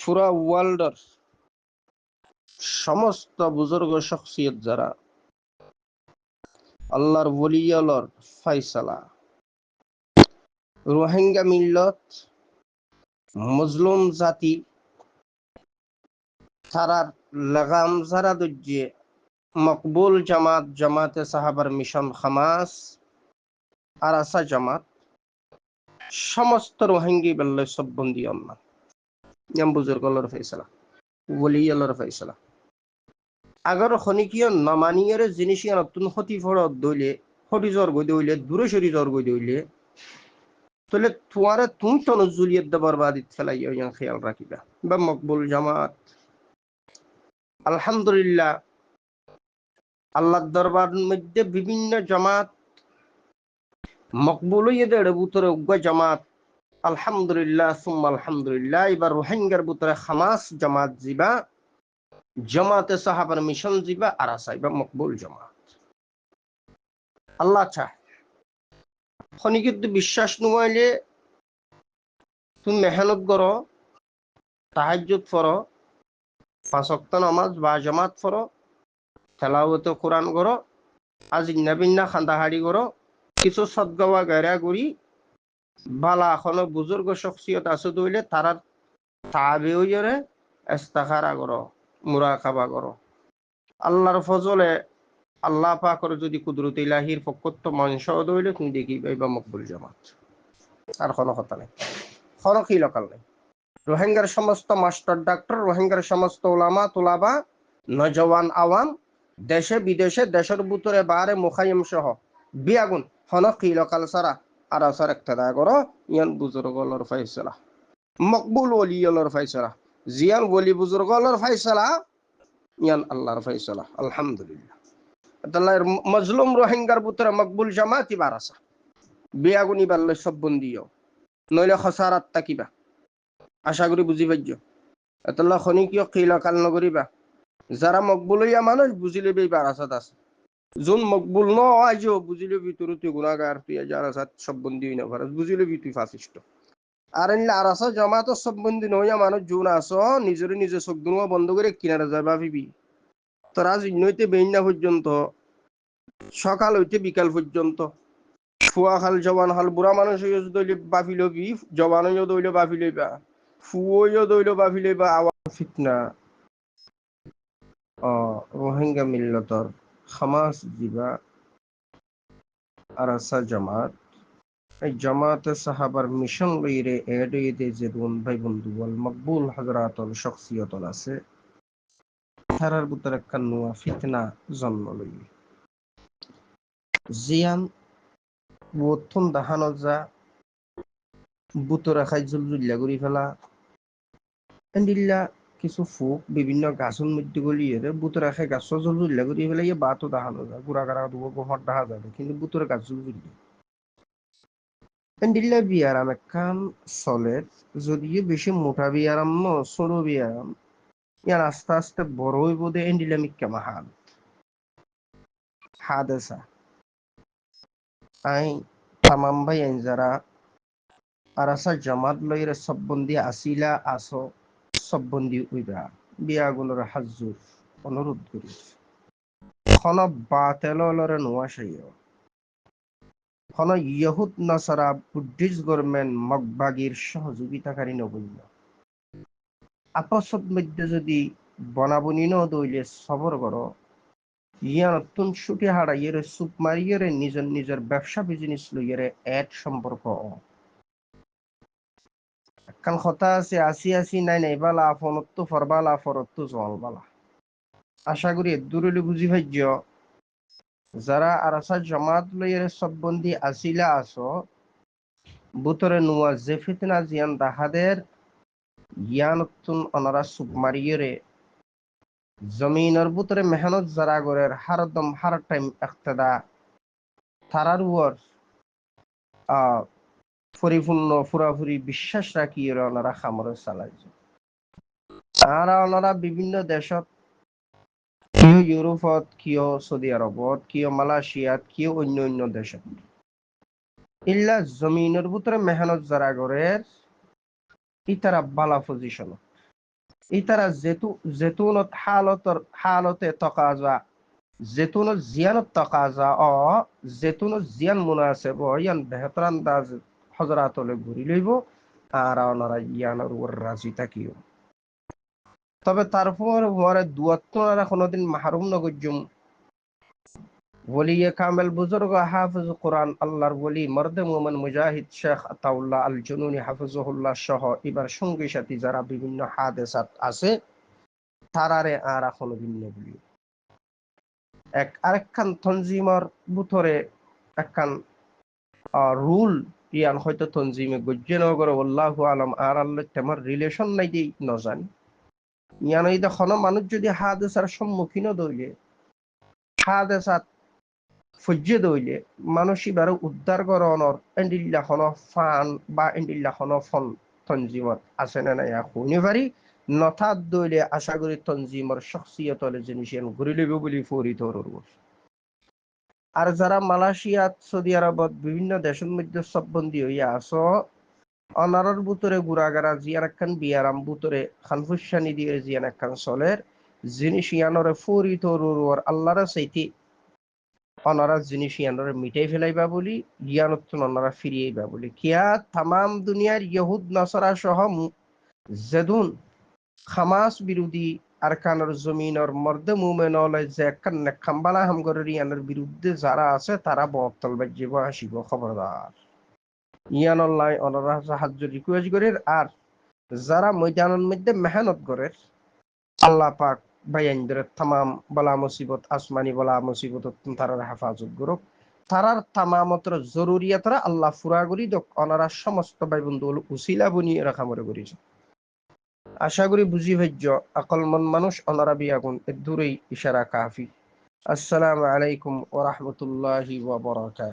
পুরা ওয়ার্ল্ডের সমস্ত বুজুর্গ শখসিয়ত যারা আল্লাহর ওলিয়ালর ফাইসালা রোহিঙ্গা মিল্লত মজলুম জাতি তারার লাগাম যারা দজ্জে মকবুল জামাত জামাতে সাহাবার মিশন হামাস আর আসা জামাত সমস্ত রোহিঙ্গি বেল্লে সব বন্দি অন্না ইয়াম বুজুর্গলর ফাইসালা ওলিয়ালর ফাইসালা আগর খনিকিয় নমানিয়ের জিনিস নতুন ক্ষতি ফলত দইলে ক্ষতি জ্বর গই দইলে দূরে সরি জ্বর গই দইলে তাহলে তোমারে তুমি তো নজুলিয়ত বরবাদিত ফেলাই ইয়ান খেয়াল রাখিবা বা মকবুল জামাত আলহামদুলিল্লাহ আল্লাহর দরবার মধ্যে বিভিন্ন জামাত মকবুল এদের ভিতরে উগ্র জামাত আলহামদুলিল্লাহ সুম্মা আলহামদুলিল্লাহ এবার রোহিঙ্গার ভিতরে হামাস জামাত জিবা জামাতে সাহাবার মিশন জিবা আর আসাইবা মকবুল জামাত আল্লাহ চাহ খনি কিন্তু বিশ্বাস নইলে তুমি মেহনত করো তাহাজ্জুদ পড়ো 5 ওয়াক্ত নামাজ বা জামাত পড়ো তেলাওয়াত কোরআন করো আজ নবিন্না খান্দাহারি করো কিছু সদগাওয়া গায়রা করি বালা এখনো বুজুর্গ শখসিয়ত আছে দইলে তারার তাবে হইরে ইস্তিখারা করো মুরাকাবা করো আল্লাহর ফজলে আল্লাহ পাকের যদি কুদরত ইলাহির পক্ষত মাংস দইলে তুমি দেখি পাইবা মকবুল জামাত আর কোনো কথা নেই কোনো কি লোকাল নেই রোহিঙ্গার সমস্ত মাস্টার ডাক্তার রোহিঙ্গার সমস্ত ওলামা তুলাবা নজওয়ান আওয়াম দেশে বিদেশে দেশের ভিতরে বারে মুখাইম সহ বিয়াগুন হন কি লোকাল সারা আর আসার ইক্তেদা করো ইয়ান বুজুর্গলর ফাইসলা মকবুল ওলিয়লর ফাইসলা জিয়ান ওলি বুজুর্গলর ফাইসলা ইয়ান আল্লাহর ফাইসলা আলহামদুলিল্লাহ আল্লাহর মজলুম রোহিঙ্গার ভিতরে মকবুল জামাতি বারাসা বিয়াগুনি বাল্লে সব বন্দিও নইলে খসারাত তাকিবা আশা করি বুঝি পাইছ এতলা খনি কিয় কিলা কাল নগরিবা যারা মকবুল হইয়া মানুষ বুঝিলে বেই বারাসাত আছে যোন মকবুল ন আইজো বুঝিলে ভিতরে তুই গুণাগার তুই যারা সাত সব বন্দি হই না ভারত বুঝিলে তুই ফাঁসিষ্ট আর এনলে আর আসা জমাতো সব বন্দি নইয়া মানুষ যোন আস নিজরে নিজে চোখ দুনুয়া বন্ধ করে কিনারে যায় ভাবিবি তোরা নইতে বেইনা পর্যন্ত সকাল হইতে বিকাল পর্যন্ত ফুয়া খাল জবান হাল বুড়া মানুষ দইলে বাফি লবি জবান দইলে বাফি লইবা ফুয়ও দইলে বাফি লইবা আওয়াজ ফিতনা রোহিঙ্গা মিল্লতর হামাস দিবা আর আসা জামাত এই জামাতে সাহাবার মিশন লইরে এড হইতে যে ভাই বন্ধু বল মকবুল হযরাতল শখসিয়তল আছে তারার ভিতরে কান্নুয়া ফিতনা জন্ম লই জিয়ান বথন দাহানো যা বুতরা খাই জুলজুল্লা করি ফেলা এন্ডিল্লা কিছু ফুক বিভিন্ন গাছের মধ্যে গলিয়ে বুতরা খাই গাছ জুলজুল্লা করি ফেলা ইয়ে বাতো দাহানো যা গুড়া গাড়া দুবো গোহর দেখা যাবে কিন্তু বুতরা গাছ জুলজুল্লা এন্ডিল্লা বিয়ারাম একখান চলে যদিও বেশি মোটা বিয়ারাম ন ছোট বিয়ারাম ইয়ার আস্তে আস্তে বড় হইব দে এন্ডিল্লা মিক্কা মাহাল হাদেসা আই তামাম ভাই আইন যারা আর আসা জামাত লইরে সববন্দি আসিলা আসো সববন্দি উইবা বিয়াগুলোর হাজুর অনুরোধ করি খন বাতেলরে নোয়াশাইও খন ইহুদ নাসারা বুদ্ধিস্ট গভর্নমেন্ট মগবাগির সহযোগিতাকারী নবন্য আপসত মধ্যে যদি বনাবনি ন দইলে সবর করো ইয়া নতুন ছুটি হারাইয়ের সুপ মারিয়ের নিজের নিজের ব্যবসা বিজনেস লইয়ের এড সম্পর্ক কাল কথা আছে আসি আসি নাই নাই বালা ফনত্তু ফরবালা ফরত্তু জল বালা আশা করি দূরে বুঝি ভাজ্য যারা আরাসা জামাত লইয়ের সববন্দি আসিলা আসো বুতরে নুয়া যে ফিতনা জিয়ান তাহাদের জ্ঞানতুন অনারা সুপ মারিয়েরে জমিনের বুতরে মেহনত যারা গরের হারদম হার টাইম একতেদা তারার উপর পরিপূর্ণ পুরাপুরি বিশ্বাস রাখি ওনারা খামরে চালাইছে আর ওনারা বিভিন্ন দেশত কিয় ইউরোপত কিয় সৌদি আরবত কিয় মালয়েশিয়াত কিয় অন্য অন্য দেশত ইল্লা জমিনের ভিতরে মেহনত যারা গরের ই তারা বালা পজিশন ইতারা জেতুনত হালতে তকাজা জেতুনত জিয়ানত তকাজা জেতুনত জিয়ান মুনাসেব ইয়ান বেহতর আন্দাজ হজরাতলে ঘুরি লইব আর ওনারা ইয়ানোর উপর রাজি থাকিও। তবে তারপর ওরে দুয়াত্তরা কোনোদিন মাহরুম নগজুম ওলিয়ে কামেল বুজুর্গ হাফিজ কোরআন আল্লাহর ওলি মর্দে মোমেন মুজাহিদ শেখ আতাউল্লাহ আল জুনুনি হাফিজুল্লাহ সহ এবার সঙ্গী সাথী যারা বিভিন্ন হাদেসাত আছে তারারে আর এখনো ভিন্ন বলি আরেকখান তনজিমর বুথরে একখান রুল ইয়ান হয়তো তনজিমে গজ্জেনগর আল্লাহু আলম আর আল্লাহ তেমন রিলেশন নাই দি নজানি ইয়ান এই দেখো মানুষ যদি হাদেসার সম্মুখীন দইলে হাদেসাত ফজ্জে দইলে মানুষ এবারে উদ্ধার করণর এন্ডিল্লাখন ফান বা এন্ডিল্লাখন ফন তনজিমত আছে না নাই শুনি পারি নথাত দইলে আশা করি তনজিমর শখসিয়তলে জিনিস ঘুরি লইব বলি ফরি ধরব। আর যারা মালয়েশিয়াত সৌদি আরবত বিভিন্ন দেশের মধ্যে সববন্দি হইয়া আস অনারর বুতরে গুড়াগাড়া জিয়ান একখান বিয়ারাম বুতরে খানফুসানি দিয়ে জিয়ান একখান চলের জিনিস ইয়ানরে ফরি ধরুর আল্লাহর সেইটি অনারা জিনিস ইয়ানরে মিটাই ফেলাইবা বলি জ্ঞানত্ব অনারা ফিরিয়েইবা বলি কিয়া তামাম দুনিয়ার ইহুদ নসরা সহ জেদুন খামাস বিরোধী আরকানের জমিনের মর্দে মুমেনলে যে একখান নেখাম্বালা হামগরের ইয়ানের বিরুদ্ধে যারা আছে তারা বক্তল বাজ্যিব আসিব খবরদার ইয়ানল্লাই অনারা সাহায্য রিকোয়েস্ট করে। আর যারা ময়দানের মধ্যে মেহনত করে আল্লাহ পাক বাইয়াইনদের তামাম বলা মুসিবত আসমানি বলা মুসিবত তারার হেফাজত করুক তারার তামামতর জরুরিয়াতরা আল্লাহ ফুরা করি দক অনারা সমস্ত ভাই বন্ধু উসিলা বনিয়ে রাখা মরে করেছে। আশা করি বুঝি ভাজ্য আকলমন মানুষ অনারা বিয়াগুন এর দূরেই ইশারা কাফি। আসসালামু আলাইকুম ওয়া রাহমাতুল্লাহি ওয়া বারাকাতুহু।